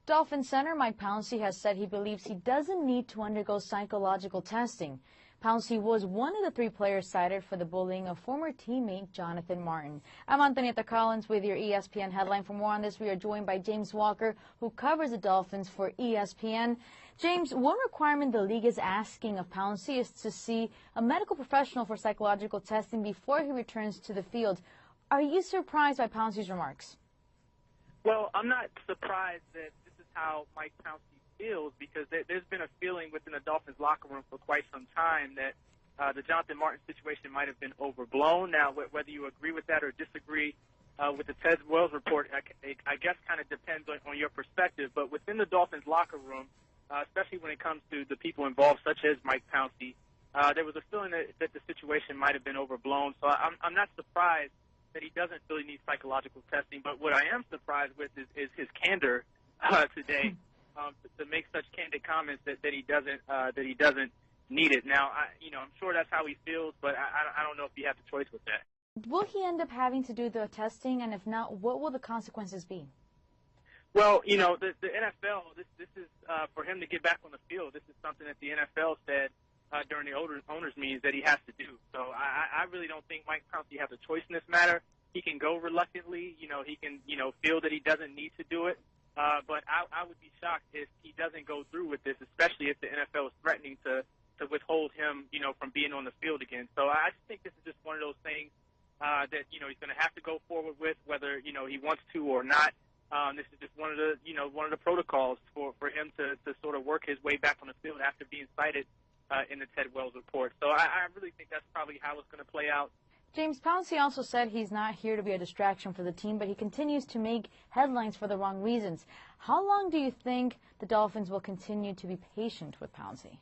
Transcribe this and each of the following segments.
Dolphins center Mike Pouncey has said he believes he doesn't need to undergo psychological testing. Pouncey was one of the 3 players cited for the bullying of former teammate Jonathan Martin. I'm Antonieta Collins with your ESPN headline. For more on this, we are joined by James Walker, who covers the Dolphins for ESPN. James, one requirement the league is asking of Pouncey is to see a medical professional for psychological testing before he returns to the field. Are you surprised by Pouncey's remarks? Well, I'm not surprised that this is how Mike Pouncey feels, because there's been a feeling within the Dolphins locker room for quite some time that the Jonathan Martin situation might have been overblown. Now, whether you agree with that or disagree with the Ted Wells report, I guess kind of depends on your perspective. But within the Dolphins locker room, especially when it comes to the people involved, such as Mike Pouncey, there was a feeling that the situation might have been overblown. So I'm not surprised that he doesn't really need psychological testing. But what I am surprised with is his candor today to make such candid comments that he doesn't need it. Now, I'm sure that's how he feels, but I don't know if you have the choice with that. Will he end up having to do the testing, and if not, what will the consequences be? Well, the NFL, this is for him to get back on the field. This is something that the NFL said during the owners' meetings that he has to do. So I really don't think Mike Pouncey has a choice in this matter. He can go reluctantly. He can, feel that he doesn't need to do it. But I would be shocked if he doesn't go through with this, especially if the NFL is threatening to withhold him, from being on the field again. So I just think this is just one of those things that, he's going to have to go forward with, whether, he wants to or not. This is just one of the protocols for him to sort of work his way back on the field after being cited in the Ted Wells report. So I really think that's probably how it's going to play out. James, Pouncey also said he's not here to be a distraction for the team, but he continues to make headlines for the wrong reasons. How long do you think the Dolphins will continue to be patient with Pouncey?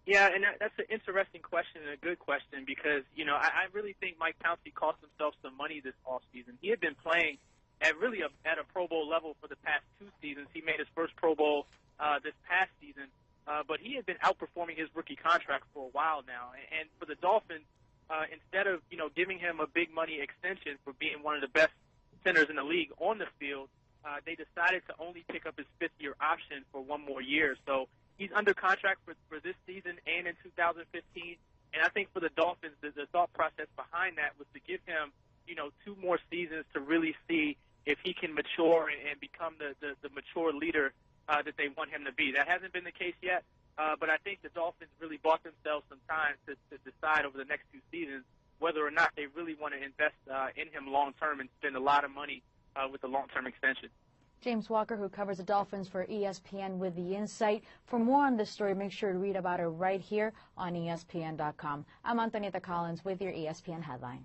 Yeah, and that's an interesting question and a good question because, I really think Mike Pouncey cost himself some money this offseason. He had been playing at a Pro Bowl level for the past 2 seasons. He made his first Pro Bowl this past season, but he had been outperforming his rookie contract for a while now. And for the Dolphins, instead of, giving him a big money extension for being one of the best centers in the league on the field, they decided to only pick up his 5th-year option for 1 more year. So he's under contract for this season and in 2015. And I think for the Dolphins, the thought process behind that was to give him, 2 more seasons to really see if he can mature and become the mature leader that they want him to be. That hasn't been the case yet. But I think the Dolphins really bought themselves some time to decide over the next 2 seasons whether or not they really want to invest in him long-term and spend a lot of money with the long-term extension. James Walker, who covers the Dolphins for ESPN with the insight. For more on this story, make sure to read about it right here on ESPN.com. I'm Antonieta Collins with your ESPN headline.